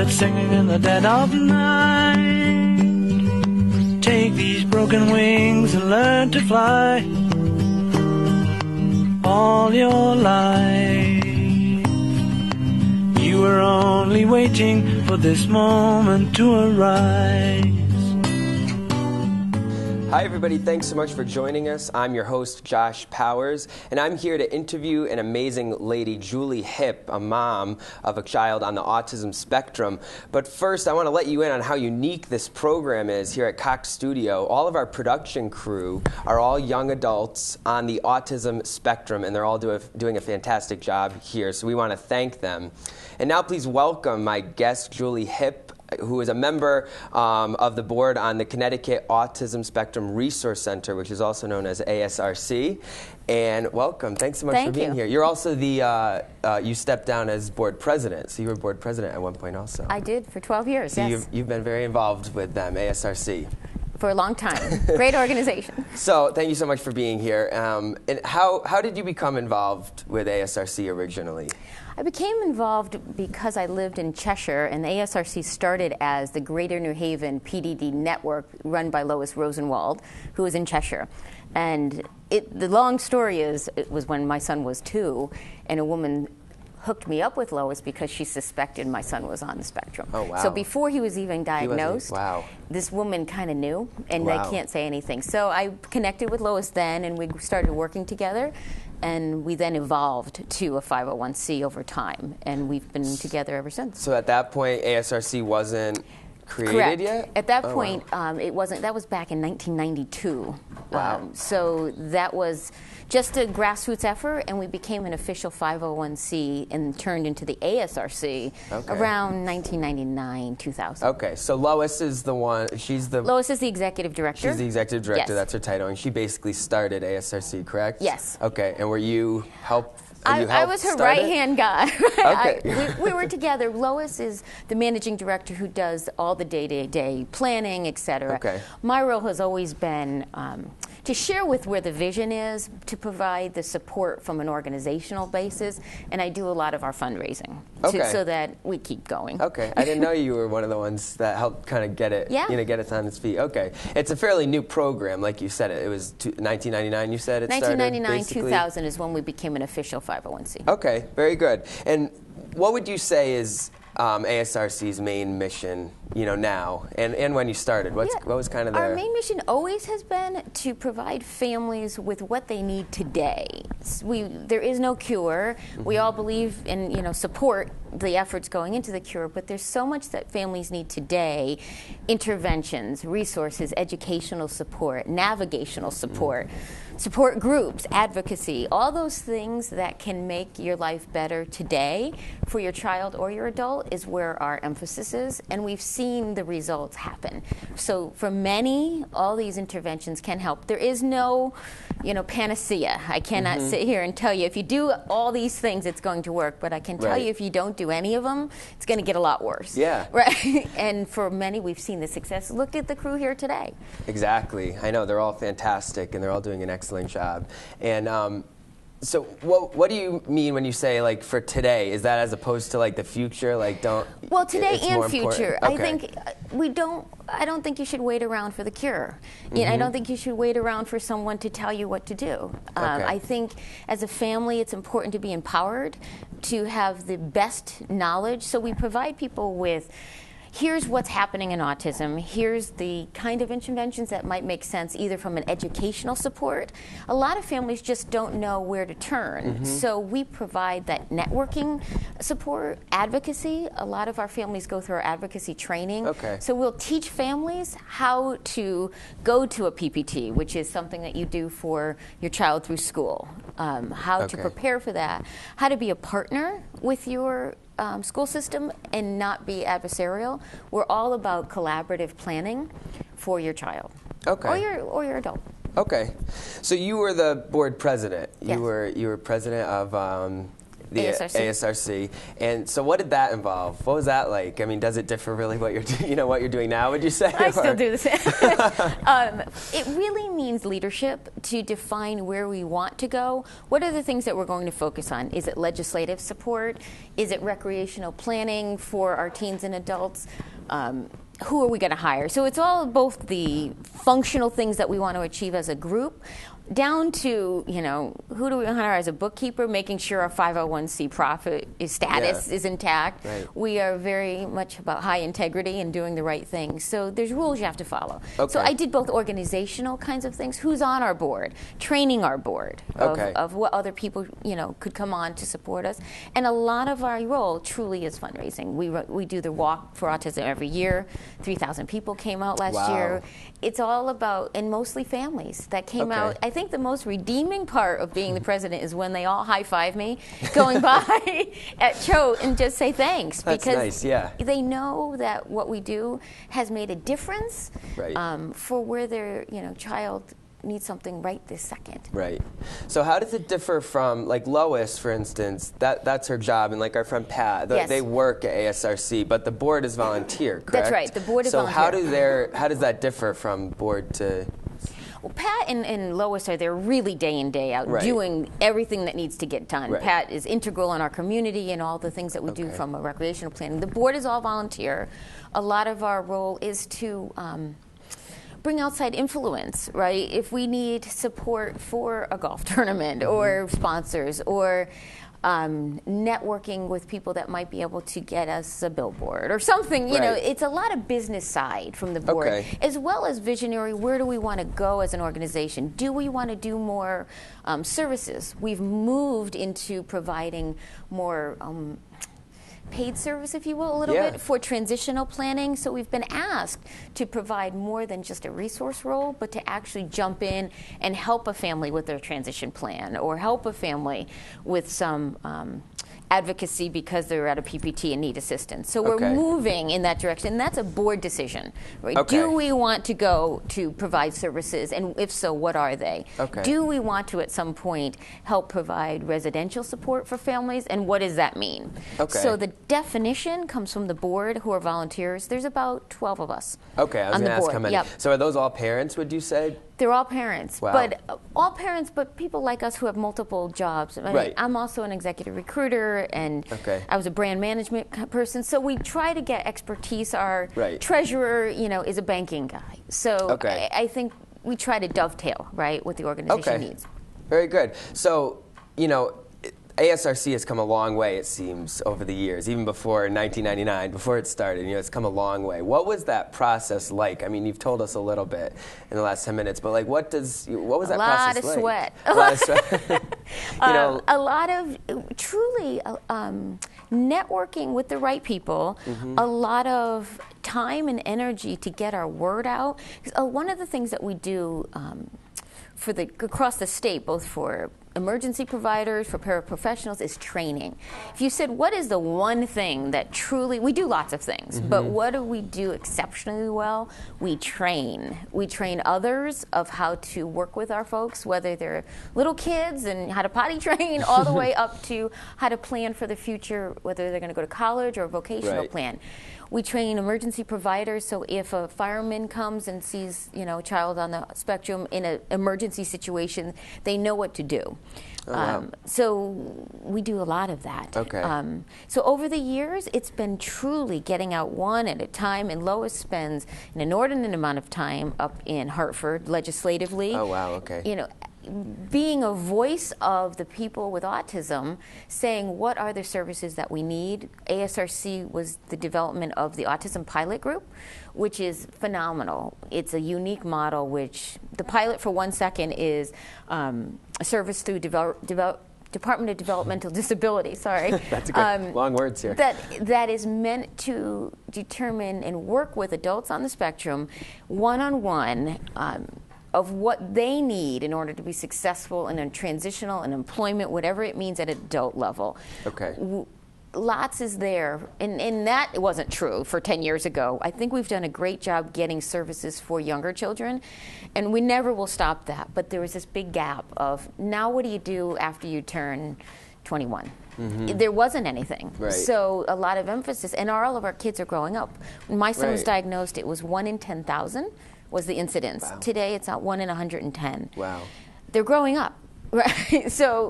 birds singing in the dead of night. Take these broken wings and learn to fly all your life. You were only waiting for this moment to arise. Hi everybody, thanks so much for joining us. I'm your host, Josh Powers, and I'm here to interview an amazing lady, Julie Hipp, a mom of a child on the autism spectrum. But first, I want to let you in on how unique this program is here at Cox Studio. All of our production crew are all young adults on the autism spectrum, and they're all doing a fantastic job here, so we want to thank them. And now please welcome my guest, Julie Hipp, who is a member of the board on the Connecticut Autism Spectrum Resource Center, which is also known as ASRC. And welcome. Thanks so much for being here. You're also the, you stepped down as board president, so you were board president at one point also. I did for 12 years, so yes. You've been very involved with them, ASRC. For a long time. Great organization. So thank you so much for being here. And how did you become involved with ASRC originally? I became involved because I lived in Cheshire, and the ASRC started as the Greater New Haven PDD network run by Lois Rosenwald, who was in Cheshire. And the long story is, it was when my son was 2, and a woman hooked me up with Lois because she suspected my son was on the spectrum. Oh, wow. So before he was even diagnosed, this woman kind of knew, and I can't say anything. So I connected with Lois then, and we started working together. And we then evolved to a 501c over time, and we've been together ever since. So at that point, ASRC wasn't created Correct. yet? At that point, it wasn't. That was back in 1992. Wow. So that was just a grassroots effort, and we became an official 501c and turned into the ASRC around 1999, 2000. Okay, so Lois is the one, Lois is the executive director. She's the executive director, yes. That's her title, and she basically started ASRC, correct? Yes. Okay, and were you I was her right-hand guy. Okay. We were together. Lois is the managing director who does all the day-to-day planning, et cetera. Okay. My role has always been to share with where the vision is, to provide the support from an organizational basis, and I do a lot of our fundraising so that we keep going. Okay, I didn't know you were one of the ones that helped kind of get it, get it on its feet. Okay, it's a fairly new program, like you said. It was 1999. You said it started. 1999, 2000 is when we became an official 501c. Okay, very good. And what would you say is ASRC's main mission, now, and when you started? What was kind of Our main mission always has been to provide families with what they need today. There is no cure. Mm-hmm. We all believe in, support the efforts going into the cure, but there's so much that families need today: interventions, resources, educational support, navigational support, support groups, advocacy, all those things that can make your life better today for your child or your adult is where our emphasis is, and we've seen the results happen. So for many, all these interventions can help. There is no, panacea. I cannot sit here and tell you if you do all these things, it's going to work, but I can tell you if you don't do any of them, it's going to get a lot worse. Yeah. Right. And for many, we've seen the success. Look at the crew here today. Exactly. I know they're all fantastic, and they're all doing an excellent job. And so what do you mean when you say, like, for today? Is that as opposed to, like, the future? Like, Well, today and future. Okay. I don't think you should wait around for the cure. I don't think you should wait around for someone to tell you what to do. I think as a family, it's important to be empowered, to have the best knowledge. So we provide people with, here's what's happening in autism. Here's the kind of interventions that might make sense either from an educational support. A lot of families just don't know where to turn. So we provide that networking support, advocacy. A lot of our families go through our advocacy training. Okay. So we'll teach families how to go to a PPT, which is something that you do for your child through school, how to prepare for that, how to be a partner with your school system and not be adversarial. We're all about collaborative planning for your child or your adult. Okay, so you were the board president. Yes. You were president of The ASRC. And so what did that involve? What was that like? I mean, does it differ really what you're doing now, would you say? I still do the same. It really means leadership to define where we want to go. What are the things that we're going to focus on? Is it legislative support? Is it recreational planning for our teens and adults? Who are we going to hire? So it's all both the functional things that we want to achieve as a group, down to, who do we hire as a bookkeeper, making sure our 501c profit status is intact. Right. We are very much about high integrity and doing the right thing. So there's rules you have to follow. Okay. So I did both organizational kinds of things, who's on our board, training our board of what other people, could come on to support us. And a lot of our role truly is fundraising. We do the Walk for Autism every year. 3,000 people came out last year. It's all about, and mostly families that came out. I think the most redeeming part of being the president is when they all high-five me going by at Choate and just say thanks. That's because nice, yeah. they know that what we do has made a difference for where their child needs something right this second. Right. So how does it differ from, like Lois, for instance, that's her job, and like our friend Pat, they work at ASRC, but the board is volunteer, correct? That's right, the board is volunteer. So how does that differ from board to... Well, Pat and Lois are there really day in, day out, doing everything that needs to get done. Right. Pat is integral in our community and all the things that we do from a recreational planning. The board is all volunteer. A lot of our role is to bring outside influence, right? If we need support for a golf tournament or sponsors or networking with people that might be able to get us a billboard or something, it's a lot of business side from the board, as well as visionary. Where do we want to go as an organization? Do we want to do more services? We've moved into providing more paid service, if you will, a little bit for transitional planning. So we've been asked to provide more than just a resource role, but to actually jump in and help a family with their transition plan or help a family with some advocacy because they're at a PPT and need assistance. So we're moving in that direction. And that's a board decision. Right? Do we want to go to provide services? And if so, what are they? Do we want to, at some point, help provide residential support for families? And what does that mean? So the definition comes from the board, who are volunteers. There's about 12 of us. I was going to ask how many. Yep. So are those all parents, would you say? They're all parents, but people like us who have multiple jobs. I'm also an executive recruiter, and I was a brand management person. So we try to get expertise. Our treasurer, is a banking guy. So I think we try to dovetail what the organization needs. Very good. So ASRC has come a long way, it seems, over the years, even before 1999, before it started. It's come a long way. What was that process like? I mean, you've told us a little bit in the last 10 minutes, but what was that process like? A lot of sweat. A lot of truly networking with the right people, a lot of time and energy to get our word out. One of the things that we do across the state, both for emergency providers, for paraprofessionals, is training. If you said, what is the one thing that truly, we do lots of things, but what do we do exceptionally well? We train. We train others of how to work with our folks, whether they're little kids and how to potty train, all the way up to how to plan for the future, whether they're going to go to college or a vocational plan. We train emergency providers, so if a fireman comes and sees, a child on the spectrum in an emergency situation, they know what to do. So we do a lot of that. So over the years, it's been truly getting out one at a time, and Lois spends an inordinate amount of time up in Hartford legislatively. Being a voice of the people with autism, saying what are the services that we need. ASRC was the development of the Autism Pilot Group, which is phenomenal. It's a unique model, which the pilot, for 1 second, is a service through Department of Developmental Disability, sorry. That's good. Long words here. That is meant to determine and work with adults on the spectrum one-on-one of what they need in order to be successful in a transitional and employment, whatever it means at an adult level. Lots is there, and that wasn't true for 10 years ago. I think we've done a great job getting services for younger children, and we never will stop that. But there was this big gap of, now what do you do after you turn 21. There wasn't anything. Right. So a lot of emphasis, and all of our kids are growing up. When my son was Right. diagnosed, it was 1 in 10,000 was the incidence. Wow. Today it's at 1 in 110. Wow. They're growing up, right? So